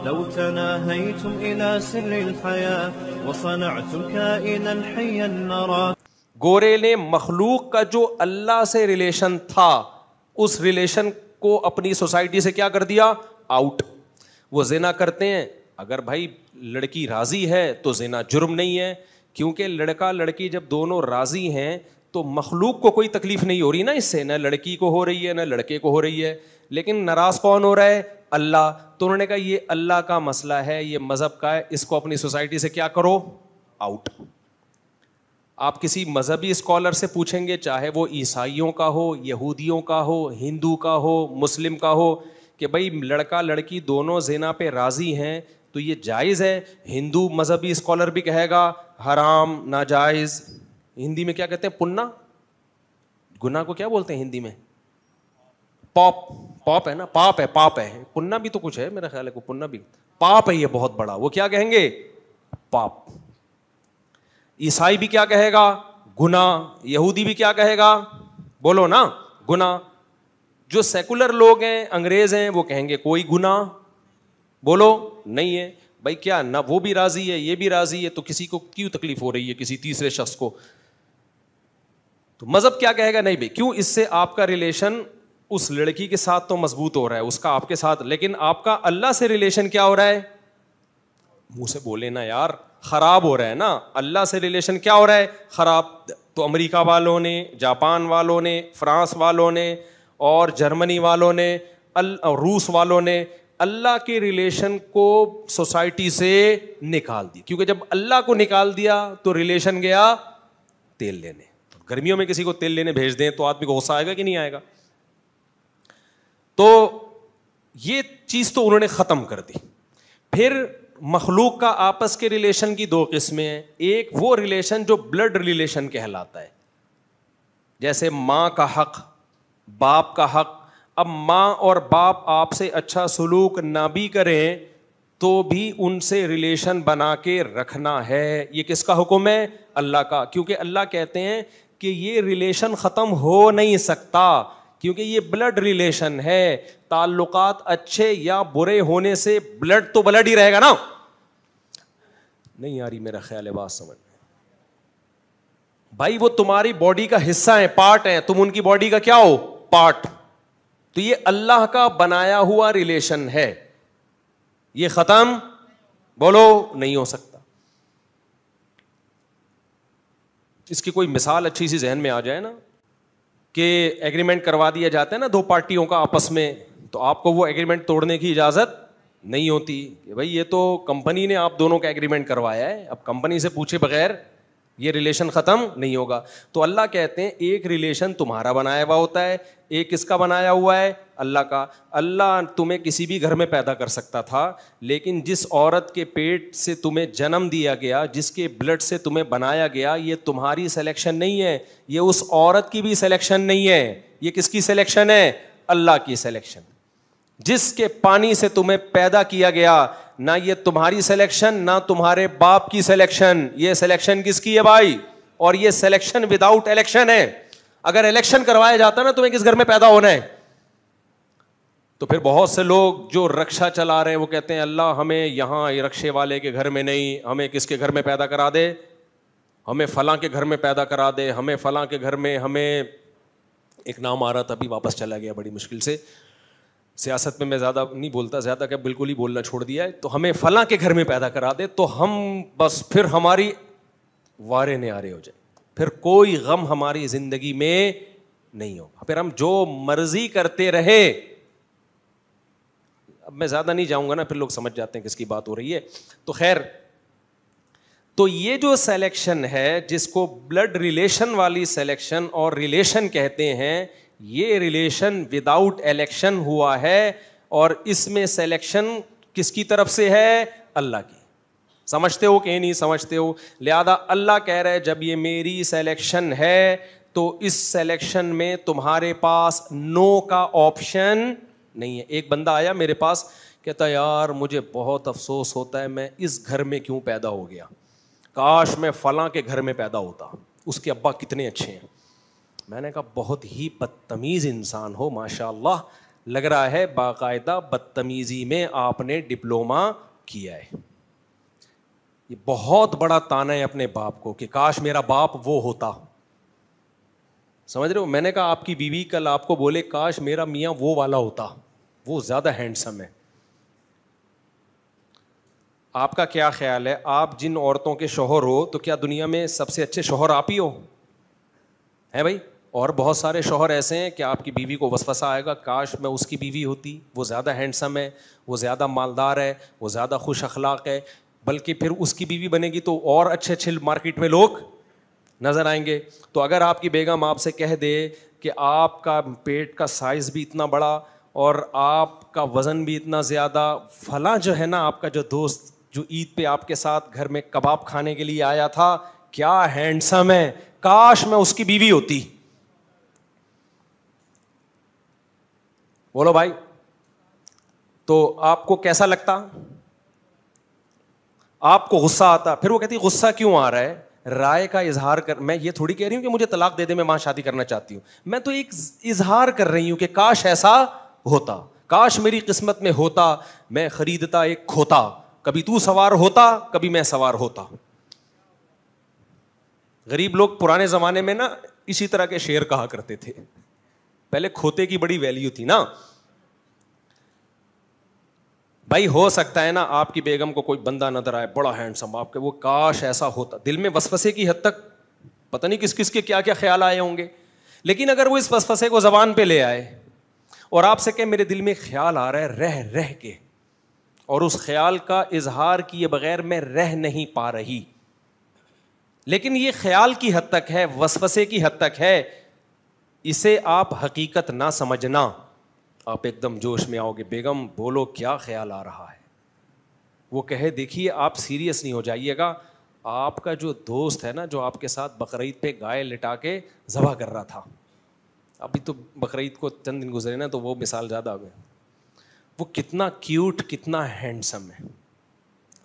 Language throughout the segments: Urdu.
لو تناهيتم إلى سر الحياة وصنعتم كائنا حيا نرى. گورے نے مخلوق کا جو اللہ سے ریلیشن تھا اس ریلیشن کو اپنی سوسائٹی سے کیا کر دیا؟ آؤٹ. وہ زنا کرتے ہیں. اگر بھائی لڑکی راضی ہے تو زنا جرم نہیں ہے, کیونکہ لڑکا لڑکی جب دونوں راضی ہیں تو مخلوق کو کوئی تکلیف نہیں ہو رہی نا اس سے, نہ لڑکی کو ہو رہی ہے نہ لڑکے کو ہو رہی ہے. لیکن ناراض کون ہو رہا ہے؟ اللہ. تو انہوں نے کہا یہ اللہ کا مسئلہ ہے, یہ مذہب کا ہے, اس کو اپنی سوسائٹی سے کیا کرو؟ آؤٹ. آپ کسی مذہبی اسکالر سے پوچھیں گے, چاہے وہ عیسائیوں کا ہو, یہودیوں کا ہو, ہندو کا ہو, مسلم کا ہو, کہ بھائی لڑکا لڑکی دونوں زنا پہ راضی ہیں تو یہ جائز ہے. ہندو مذہبی اسکالر بھی کہے گا حرام, ناجائز. ہندی میں کیا کہتے ہیں؟ پننا. گناہ کو کیا بولتے ہیں ہندی میں؟ پاپ. پاپ ہے نا, پاپ ہے, پاپ ہے. پننا بھی تو کچھ ہے میرا خیال ہے, کو پننا بھی پاپ ہے یہ بہت بڑا, وہ کیا کہیں گے؟ پاپ. عیسائی بھی کیا کہے گا؟ گناہ. یہودی بھی کیا کہے گا؟ بولو نا, گناہ. جو سیکولر لوگ ہیں, انگریز ہیں, وہ کہیں گے کوئی گناہ بولو نہیں ہے. بھائی کیا نہ وہ بھی راضی ہے یہ بھی راضی ہے, تو کسی کو کیوں تکلیف ہو رہی ہے کسی تیسرے شخص کو؟ تو مذہب کیا کہے گا؟ نہیں بھائی, کیوں؟ اس سے آپ کا ریلیشن اس لڑکی کے ساتھ تو مضبوط ہو رہا ہے, اس کا آپ کے ساتھ, لیکن آپ کا اللہ سے ریلیشن کیا ہو رہا ہے؟ منہ سے بولے نا یار, خراب ہو رہا ہے نا. اللہ سے ریلیشن کیا ہو رہا ہے؟ خراب. تو امریکہ والوں نے, جاپان والوں نے, فرانس والوں نے, اور جرمنی والوں نے, روس والوں نے اللہ کے ریلیشن کو سوسائٹی سے نکال دی, کیونکہ جب اللہ کو نکال دیا تو ریلیشن گیا تیل لینے. گرمیوں میں کسی کو تیل لینے بھیج دیں تو آدمی کو غصہ آئے گا کہ نہیں آئے گا؟ تو یہ چیز تو انہوں نے ختم کر دی. پھر مخلوق کا آپس کے ریلیشن کی دو قسمیں ہیں. ایک وہ ریلیشن جو بلڈ ریلیشن کہلاتا ہے, جیسے ماں کا حق, باپ کا حق. اب ماں اور باپ آپ سے اچھا سلوک نہ بھی کریں تو بھی ان سے ریلیشن بنا کے رکھنا ہے. یہ کس کا حکم ہے؟ اللہ کا. کیونکہ اللہ کہتے ہیں کہ یہ ریلیشن ختم ہو نہیں سکتا, کیونکہ یہ بلڈ ریلیشن ہے. تعلقات اچھے یا برے ہونے سے بلڈ تو بلڈ ہی رہے گا نا. نہیں آ رہی میرا خیال ہے بات سمجھ میں؟ بھائی وہ تمہاری باڈی کا حصہ ہے, پارٹ ہے, تم ان کی باڈی کا کیا ہو؟ پارٹ. تو یہ اللہ کا بنایا ہوا ریلیشن ہے, یہ ختم بولو نہیں ہو سکتا. اس کی کوئی مثال اچھی سی ذہن میں آ جائے نا, کہ ایگریمنٹ کروا دیا جاتا ہے نا دو پارٹیوں کا آپس میں, تو آپ کو وہ ایگریمنٹ توڑنے کی اجازت نہیں ہوتی کہ بھائی یہ تو کمپنی نے آپ دونوں کا ایگریمنٹ کروایا ہے, اب کمپنی سے پوچھے بغیر یہ ریلیشن ختم نہیں ہوگا. تو اللہ کہتے ہیں ایک ریلیشن تمہارا بنایا ہوا ہوتا ہے, ایک کس کا بنایا ہوا ہے؟ اللہ کا. اللہ تمہیں کسی بھی گھر میں پیدا کر سکتا تھا, لیکن جس عورت کے پیٹ سے تمہیں جنم دیا گیا, جس کے بلڈ سے تمہیں بنایا گیا, یہ تمہاری سلیکشن نہیں ہے, یہ اس عورت کی بھی سلیکشن نہیں ہے, یہ کس کی سلیکشن ہے؟ اللہ کی سلیکشن. جس کے پانی سے تمہیں پیدا کیا گیا, نہ یہ تمہاری سلیکشن نہ تمہارے باپ کی سلیکشن, یہ سلیکشن کس کی ہے بھائی؟ اور یہ سلیکشن وداؤٹ الیکشن ہے. اگر الیکشن کروایا جاتا نا تمہیں کس گھر میں پیدا ہونا ہے, تو پھر بہت سے لوگ جو رکشا چلا رہے ہیں وہ کہتے ہیں اللہ ہمیں یہاں رکشے والے کے گھر میں نہیں, ہمیں کس کے گھر میں پیدا کرا دے, ہمیں فلاں کے گھر میں پیدا کرا دے, ہمیں فلاں کے گھر میں. ہمیں ایک نام آ رہا تھا ابھی واپس چلا گیا بڑی مشکل سے, سیاست میں زیادہ نہیں بولتا, زیادہ کہ بالکل ہی بولنا چھوڑ دیا ہے. تو ہمیں فلاں کے گھر میں پیدا کرا دے تو ہم بس پھر ہماری وارے نیارے ہو جائے, پھر کوئی غم ہماری زندگی میں نہیں ہوگا, پھر ہم جو مرضی کرتے رہے. اب میں زیادہ نہیں جاؤں گا نا, پھر لوگ سمجھ جاتے ہیں کس کی بات ہو رہی ہے. تو خیر, تو یہ جو سلیکشن ہے جس کو بلڈ ریلیشن والی سلیکشن اور ریلیشن کہتے ہیں, یہ ریلیشن وداؤٹ الیکشن ہوا ہے, اور اس میں سلیکشن کس کی طرف سے ہے؟ اللہ کی. سمجھتے ہو کہ نہیں سمجھتے ہو؟ لہذا اللہ کہہ رہے جب یہ میری سلیکشن ہے تو اس سلیکشن میں تمہارے پاس نو کا آپشن نہیں ہے. ایک بندہ آیا میرے پاس, کہتا یار مجھے بہت افسوس ہوتا ہے میں اس گھر میں کیوں پیدا ہو گیا, کاش میں فلاں کے گھر میں پیدا ہوتا, اس کے ابا کتنے اچھے ہیں. میں نے کہا بہت ہی بدتمیز انسان ہو ماشاء اللہ, لگ رہا ہے باقاعدہ بدتمیزی میں آپ نے ڈپلوما کیا ہے. یہ بہت بڑا تانا ہے اپنے باپ کو کہ کاش میرا باپ وہ ہوتا. سمجھ رہے ہو؟ میں نے کہا آپ کی بیوی کل آپ کو بولے کاش میرا میاں وہ والا ہوتا, وہ زیادہ ہینڈسم ہے. آپ کا کیا خیال ہے, آپ جن عورتوں کے شوہر ہو تو کیا دنیا میں سب سے اچھے شوہر آپ ہی ہو؟ ہے بھائی. اور بہت سارے شوہر ایسے ہیں کہ آپ کی بیوی کو وسوسہ آئے گا کاش میں اس کی بیوی ہوتی, وہ زیادہ ہینڈسم ہے, وہ زیادہ مالدار ہے, وہ زیادہ خوش اخلاق ہے, بلکہ پھر اس کی بیوی بنے گی تو اور اچھے اچھے مارکیٹ میں لوگ نظر آئیں گے. تو اگر آپ کی بیگم آپ سے کہہ دے کہ آپ کا پیٹ کا سائز بھی اتنا بڑا اور آپ کا وزن بھی اتنا زیادہ, فلاں جو ہے نا آپ کا جو دوست جو عید پہ آپ کے ساتھ گھر میں کباب کھانے کے لیے آیا تھا, کیا ہینڈسم ہے, کاش میں اس کی بیوی ہوتی. بولو بھائی, تو آپ کو کیسا لگتا؟ آپ کو غصہ آتا؟ پھر وہ کہتی غصہ کیوں آ رہا ہے, رائے کا اظہار کر. میں یہ تھوڑی کہہ رہی ہوں کہ مجھے طلاق دے دے میں وہاں شادی کرنا چاہتی ہوں, میں تو ایک اظہار کر رہی ہوں کہ کاش ایسا ہوتا, کاش میری قسمت میں ہوتا, میں خریدتا ایک کھوتا, کبھی تو سوار ہوتا کبھی میں سوار ہوتا. غریب لوگ پرانے زمانے میں نا اسی طرح کے شعر کہا کرتے تھے, پہلے کھوتے کی بڑی ویلیو تھی نا. بھائی ہو سکتا ہے نا آپ کی بیگم کو کوئی بندہ نظر آئے بڑا ہینڈسم آپ کے, وہ کاش ایسا ہوتا, دل میں وسوسے کی حد تک پتہ نہیں کس کس کے کیا کیا خیال آئے ہوں گے. لیکن اگر وہ اس وسوسے کو زبان پہ لے آئے اور آپ سے کہ میرے دل میں خیال آ رہا ہے رہ رہ کے, اور اس خیال کا اظہار کیے بغیر میں رہ نہیں پا رہی, لیکن یہ خیال کی حد تک ہے, وسوسے کی حد تک ہے, اسے آپ حقیقت نہ سمجھنا. آپ ایک دم جوش میں آؤ گے, بیگم بولو کیا خیال آ رہا ہے. وہ کہے دیکھیے آپ سیریس نہیں ہو جائیے گا, آپ کا جو دوست ہے نا جو آپ کے ساتھ بقرعید پہ گائے لٹا کے ذبح کر رہا تھا, ابھی تو بقرعید کو چند دن گزرے نا تو وہ مثال زیادہ ہو گئے, وہ کتنا کیوٹ کتنا ہینڈسم ہے.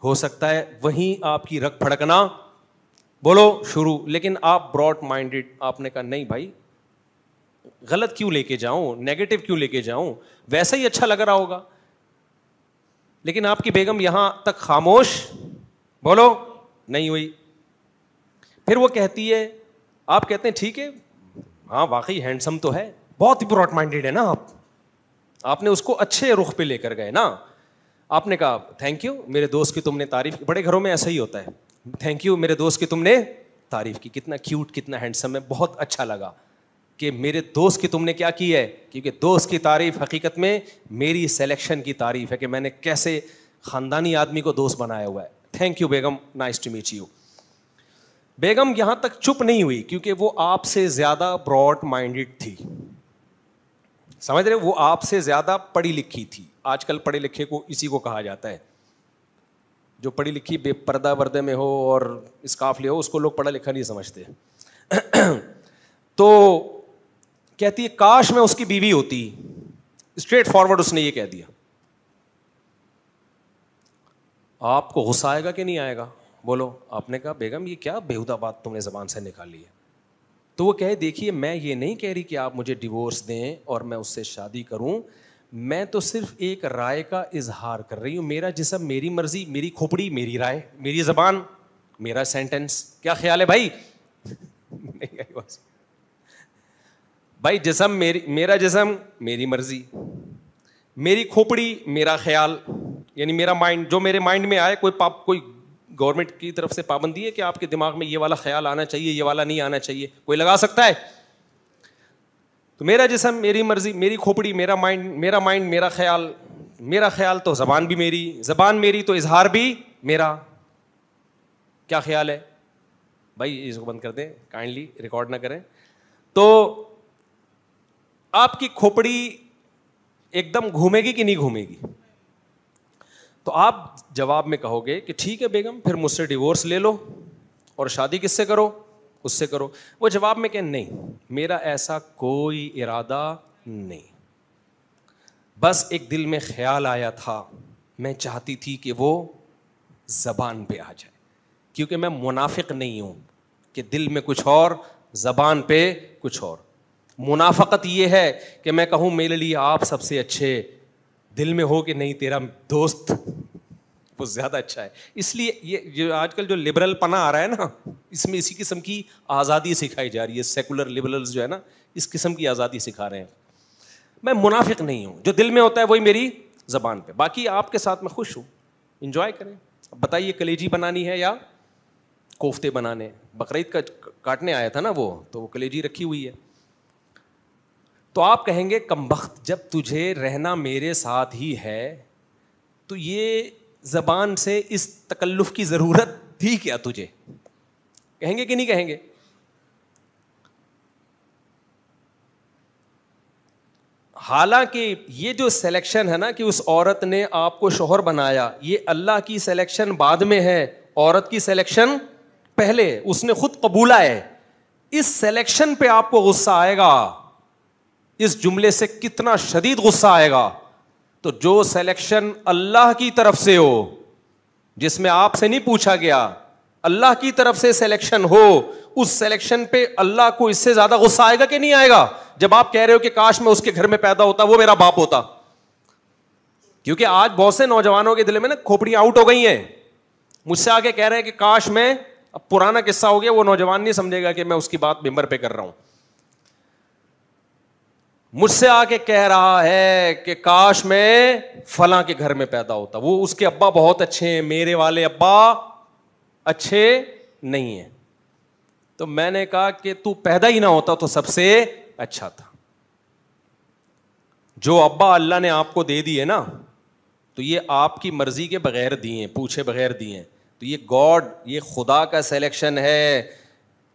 ہو سکتا ہے وہیں آپ کی رگ پھڑکنا بولو شروع, لیکن آپ براڈ مائنڈیڈ, آپ نے کہا نہیں بھائی غلط کیوں لے کے جاؤں, نیگیٹو کیوں لے کے جاؤں, ویسا ہی اچھا لگ رہا ہوگا. لیکن آپ کی بیگم یہاں تک خاموش بولو نہیں ہوئی. پھر وہ کہتی ہے, آپ کہتے ہیں ٹھیک ہے ہاں واقعی ہینڈسم تو ہے, بہت ہی براڈ مائنڈیڈ ہے نا آپ نے اس کو اچھے رخ پہ لے کر گئے نا. آپ نے کہا تھینک یو میرے دوست کی تم نے تعریف کی, بڑے گھروں میں ایسا ہی ہوتا ہے, تھینک یو میرے دوست کی تم نے تعریف کی, کتنا کیوٹ کتنا ہینڈسم ہے, بہت اچھا لگا کہ میرے دوست کی تم نے کیا کی ہے, کیونکہ دوست کی تعریف حقیقت میں میری سلیکشن کی تعریف ہے کہ میں نے کیسے خاندانی آدمی کو دوست بنایا ہوا ہے. Thank you Begum, nice to meet you. بیگم یہاں تک چپ نہیں ہوئی کیونکہ وہ آپ سے زیادہ براڈ مائنڈیڈ تھی, سمجھ رہے, وہ آپ سے زیادہ پڑھی لکھی تھی. آج کل پڑھے لکھے کو اسی کو کہا جاتا ہے, جو پڑھی لکھی بے پردہ وردے میں ہو اور اسکارف لے ہو اس کو لوگ پڑھا لکھا نہیں سمجھتے. تو کہتی ہے کاش میں اس کی بیوی ہوتی, اسٹریٹ فارورڈ اس نے یہ کہہ دیا. آپ کو غصہ آئے گا کہ نہیں آئے گا بولو. آپ نے کہا بیگم یہ کیا بےہودہ بات تم نے زبان سے نکالی ہے. تو وہ کہے دیکھیے میں یہ نہیں کہہ رہی کہ آپ مجھے ڈیورس دیں اور میں اس سے شادی کروں, میں تو صرف ایک رائے کا اظہار کر رہی ہوں, میرا جسم میری مرضی, میری کھوپڑی میری رائے, میری زبان میرا سینٹینس. کیا خیال ہے بھائی؟ بھائی جسم میرا جسم میری مرضی, میری کھوپڑی میرا خیال, یعنی میرا مائنڈ, جو میرے مائنڈ میں آئے. کوئی گورنمنٹ کی طرف سے پابندی ہے کہ آپ کے دماغ میں یہ والا خیال آنا چاہیے یہ والا نہیں آنا چاہیے, کوئی لگا سکتا ہے؟ تو میرا جسم میری مرضی, میری کھوپڑی میرا مائنڈ میرا خیال تو زبان بھی میری, زبان میری تو اظہار بھی میرا. کیا خیال ہے بھائی؟ اس کو بند کر دیں کائنڈلی, ریکارڈ نہ کریں. تو آپ کی کھوپڑی ایک دم گھومے گی کہ نہیں گھومے گی؟ تو آپ جواب میں کہو گے کہ ٹھیک ہے بیگم پھر مجھ سے ڈیورس لے لو اور شادی کس سے کرو, اس سے کرو. وہ جواب میں کہ نہیں میرا ایسا کوئی ارادہ نہیں, بس ایک دل میں خیال آیا تھا, میں چاہتی تھی کہ وہ زبان پہ آ جائے, کیونکہ میں منافق نہیں ہوں کہ دل میں کچھ اور زبان پہ کچھ اور. منافقت یہ ہے کہ میں کہوں میرے لیے آپ سب سے اچھے, دل میں ہو کہ نہیں تیرا دوست وہ زیادہ اچھا ہے. اس لیے یہ جو آج کل جو لبرل پنا آ رہا ہے نا, اس میں اسی قسم کی آزادی سکھائی جا رہی ہے. سیکولر لبرلز جو ہے نا, اس قسم کی آزادی سکھا رہے ہیں. میں منافق نہیں ہوں, جو دل میں ہوتا ہے وہی میری زبان پہ. باقی آپ کے ساتھ میں خوش ہوں, انجوائے کریں. اب بتائیے کلیجی بنانی ہے یا کوفتے بنانے؟ بقرعید کا کاٹنے آیا تھا نا وہ, تو وہ کلیجی رکھی ہوئی ہے. تو آپ کہیں گے کمبخت, جب تجھے رہنا میرے ساتھ ہی ہے تو یہ زبان سے اس تکلف کی ضرورت تھی کیا تجھے؟ کہیں گے کہ نہیں کہیں گے؟ حالانکہ یہ جو سلیکشن ہے نا کہ اس عورت نے آپ کو شوہر بنایا, یہ اللہ کی سلیکشن بعد میں ہے, عورت کی سلیکشن پہلے. اس نے خود قبولا ہے. اس سلیکشن پہ آپ کو غصہ آئے گا, اس جملے سے کتنا شدید غصہ آئے گا. تو جو سلیکشن اللہ کی طرف سے ہو, جس میں آپ سے نہیں پوچھا گیا, اللہ کی طرف سے سلیکشن ہو, اس سلیکشن پہ اللہ کو اس سے زیادہ غصہ آئے گا کہ نہیں آئے گا؟ جب آپ کہہ رہے ہو کہ کاش میں اس کے گھر میں پیدا ہوتا, وہ میرا باپ ہوتا. کیونکہ آج بہت سے نوجوانوں کے دل میں نا کھوپڑیاں آؤٹ ہو گئی ہیں. مجھ سے آگے کہہ رہے ہیں کہ کاش میں, اب پرانا قصہ ہو گیا, وہ نوجوان نہیں سمجھے گا کہ میں اس کی بات ممبر پہ کر رہا ہوں. مجھ سے آ کے کہہ رہا ہے کہ کاش میں فلاں کے گھر میں پیدا ہوتا, وہ اس کے ابا بہت اچھے ہیں, میرے والے ابا اچھے نہیں ہیں. تو میں نے کہا کہ تو پیدا ہی نہ ہوتا تو سب سے اچھا تھا. جو ابا اللہ نے آپ کو دے دیے نا, تو یہ آپ کی مرضی کے بغیر دیے, پوچھے بغیر دیے. تو یہ گاڈ, یہ خدا کا سلیکشن ہے.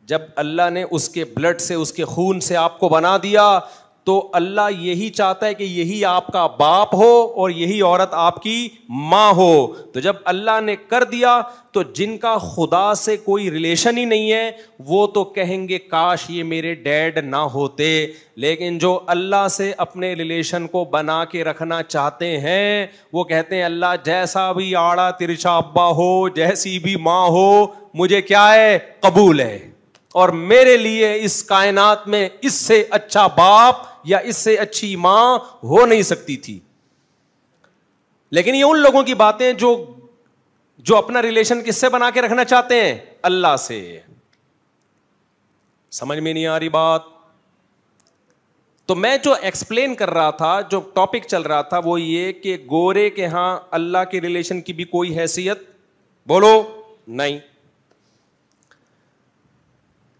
جب اللہ نے اس کے بلڈ سے, اس کے خون سے آپ کو بنا دیا, تو اللہ یہی چاہتا ہے کہ یہی آپ کا باپ ہو اور یہی عورت آپ کی ماں ہو. تو جب اللہ نے کر دیا تو جن کا خدا سے کوئی ریلیشن ہی نہیں ہے وہ تو کہیں گے کاش یہ میرے ڈیڈ نہ ہوتے. لیکن جو اللہ سے اپنے ریلیشن کو بنا کے رکھنا چاہتے ہیں وہ کہتے ہیں اللہ جیسا بھی آڑا ترچا ابا ہو, جیسی بھی ماں ہو, مجھے کیا ہے, قبول ہے. اور میرے لیے اس کائنات میں اس سے اچھا باپ یا اس سے اچھی ماں ہو نہیں سکتی تھی. لیکن یہ ان لوگوں کی باتیں جو اپنا ریلیشن کس سے بنا کے رکھنا چاہتے ہیں, اللہ سے. سمجھ میں نہیں آ رہی بات؟ تو میں جو ایکسپلین کر رہا تھا, جو ٹاپک چل رہا تھا, وہ یہ کہ گورے کے ہاں اللہ کے ریلیشن کی بھی کوئی حیثیت بولو نہیں.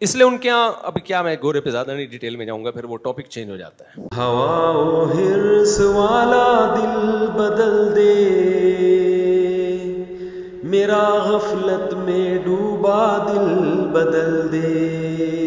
اس لیے ان کے یہاں, اب کیا میں گورے پہ زیادہ نہیں ڈیٹیل میں جاؤں گا, پھر وہ ٹاپک چینج ہو جاتا ہے. ہوا و حرص والا دل بدل دے, میرا غفلت میں ڈوبا دل بدل دے.